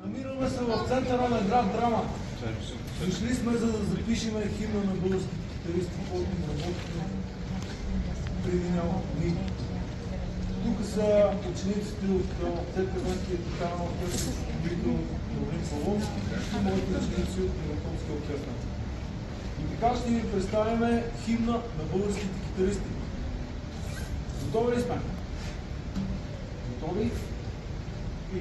Намираме се в центъра на град Драма. Дошли сме за да запишем химна на българските китаристи, който работим преди няколко дни. Тук са учениците от Църквенския тотален оркестър, които Добрин Павловски, и моите ученици от Миракълския оркестър. И така ще ви представим химна на българските китаристи. Готови ли сме? Готови? И...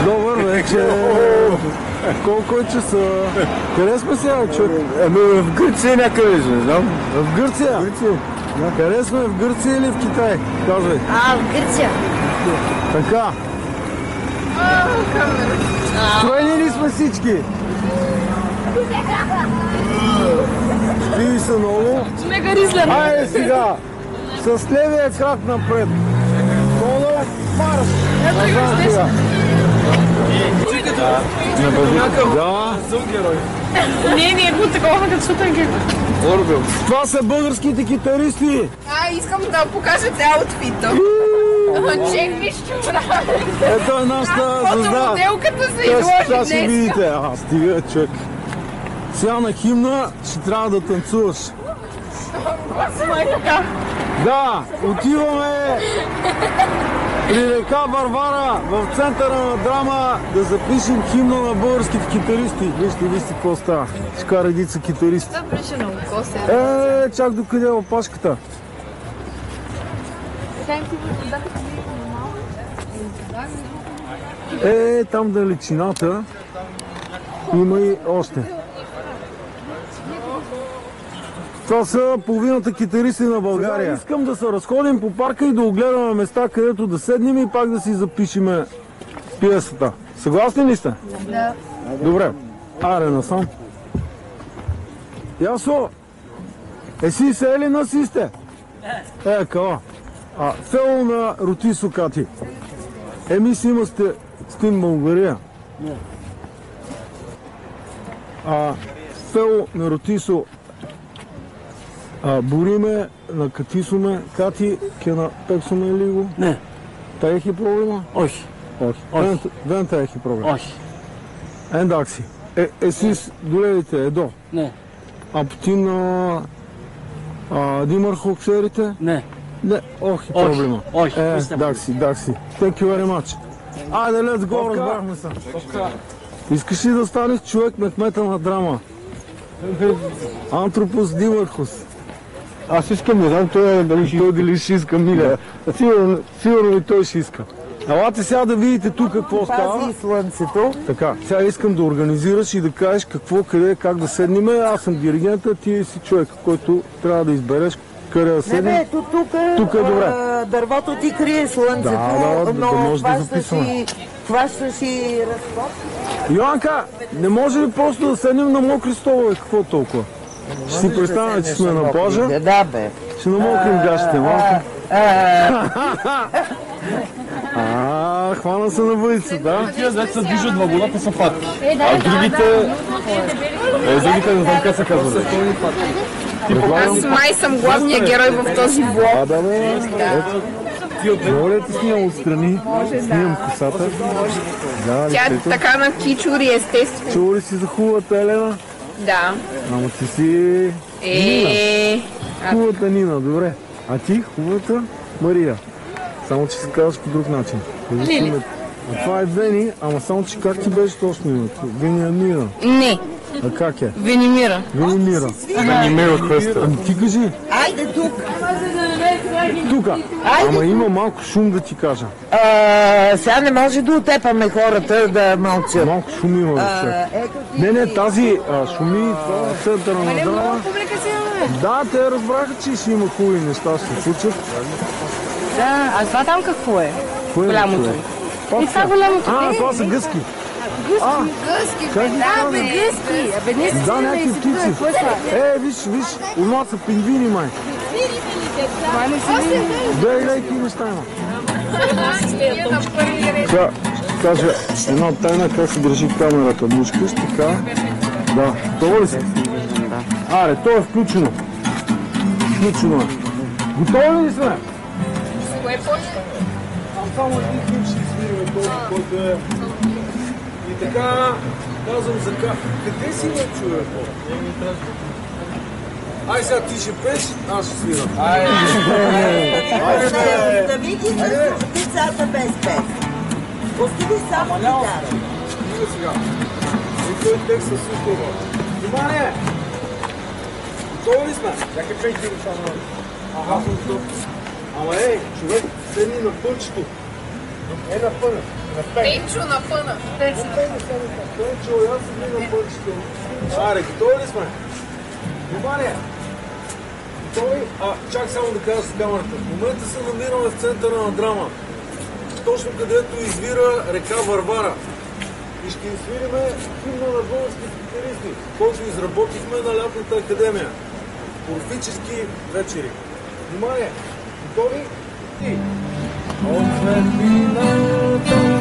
Добър вечер! Колко е часа? Къде сме сега, човек? В Гърция някъде, не знам. В Гърция? Да. Къде сме? В Гърция или в Китай? Казвай. В Гърция. Така. Строени ли сме всички? Спи се много. Мега ризлен. Айде сега! С левия крак напред. Долу, марш! Назад сега. Да. Не е било такова като сутенки. Орбел. Това са българските китаристи. Искам да покажете аутфита. Чек виж, чубра. Ето е нашата звезда. Фотомоделката се изложи Сега ще днес. видите. Стига, човек. Сега на химна ще трябва да танцуваш. Да, отиваме при река Варвара в центъра на Драма да запишем химна на българските китаристи. Вижте какво става. Ще кара редица китаристи. Това беше много косе. Чак докъде е опашката. Там далечината има и още. Това са половината китаристи на България. Сега искам да се разходим по парка и да огледаме места, където да седнем и пак да си запишеме пиесата. Съгласни ли сте? Да. Добре. Аре насам. Ясо. Си се или наси сте? Кала. Фело на Рутисо Кати. Си има сте Стин България. Фело на Рутисо Бориме, на Катисоме, Кати, ке на Пексоме ли го? Не. Tegen problema? Όχι. Όχι. Δεν θα έχει πρόβλημα. Όχι. Εντάξει. Εσείς δουλεύετε εδώ. Ναι. Από την Δήμαρχο ξέρετε? Ναι. Ναι, όχι πρόβλημα. Όχι. Εντάξει. Thank you very much. Айде, let's go, разбрахме се. Искаш ли да станеш човек на кмета на Драма? Антропос Димархос. Аз искам, не знам той Дали ще иска, Миля? Сигурно и той ще иска. Елате сега да видите тук какво става. Пази слънцето. Така, сега искам да организираш и да кажеш какво, къде, как да седнем. Аз съм диригента, ти си човек, който трябва да избереш къде да седнем. Не, ето Тук е добре. Дървото ти крие слънцето, Да но може да записваме. хващаш и разход. Йоанка, не може ли просто да седнем на мокри столове? Какво толкова? Ще си представяме, че сме на плажа. Да, бе. Ще намокрим гащите малко. Хвана се на въдица, да? Тия деца се движат във водата са патки. А другите не знам как се казват. Аз май съм главният герой в този влог. Да. Моля те снимам отстрани, снимам косата. Да, Тя е лицето. така на кичури, естествено. Чува ли си за хубавата Елена? Да. Ама ти си хубавата Нина, добре. А ти хубавата Мария. Само че се казваш по друг начин. Лили. А това е Вени, ама само че как ти беше точно името? Вениамира. Не, А как е? Венимира. Венимира. Венимира Кръста. Ами ти кажи. Айде тук. Тука. Ама има малко шум да ти кажа. Сега не може да отепаме хората да мълчат. Малко шум има. Ето ти. Не, тази шуми, това е центъра на Драма. Да, те разбраха, че си има хубави неща, ще се случат. Да, а това там какво е? Кое е Голямото. човек? И това голямото. Това са гъски. Гъски, Как ги Да, казвам? бе, гъски. Абе, не си Да, някакви птици. какво е това? Виж, у нас са пингвини, май. Това не си види. Гледай, какви неща има. Сега ще кажа една тайна как се държи камерата. Мушкаш така. Да. Това ли си? Аре, то е включено. Включено е. Готови ли сме? Кое почва? Само един клип ще измириме този, който е... И така, казвам за къде си бе, човек? Ай сега ти ще пеш, аз ще свирам. Да видиш децата без пес. Остави само гитара. Стига сега. И той текст със супер. Внимание! Готови ли сме? Чакай пейте го само. Ага, съм готов. Ама човек, седни на пънчето. На пъна. Пенчо на пъна. Пенчо, аз седни на пънчето. Аре, готови ли сме? Внимание! Готови? Чак само да кажа с камерата. В момента се намираме в центъра на Драма. Точно където извира река Варвара. И ще свириме химна на българските китаристи, който изработихме на Лятната академия. Орфически вечери. Внимание! Готови? И... От светлината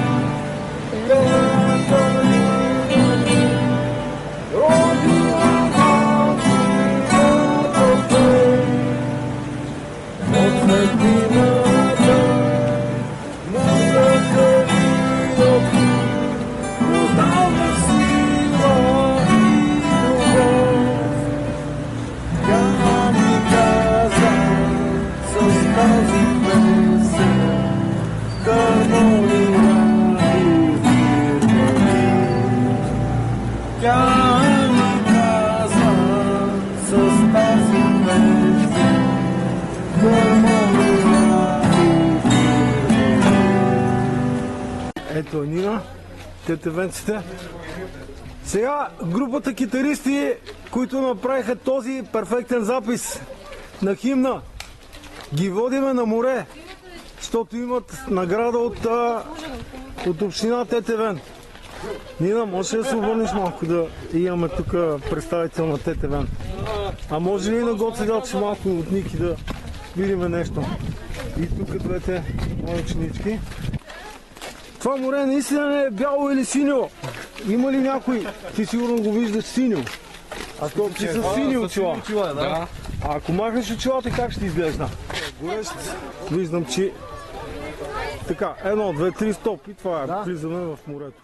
Ето Нина, тетевенците. Сега групата китаристи, които направиха този перфектен запис на химна, ги водиме на море, защото имат награда от община Тетевен. Нина, може да се обърнеш малко да имаме тук представител на Тетевен? А може ли на Гоце Делче малко от Ники да видим нещо? И тук двете мои ученички. Това море наистина не е бяло или синьо. Има ли някой? Ти сигурно го виждаш синьо. А то ти са сини очила. А ако махнеш очилата, как ще изглежда? Виждам, че Така, 1, 2, 3, стоп и това е влизане в морето.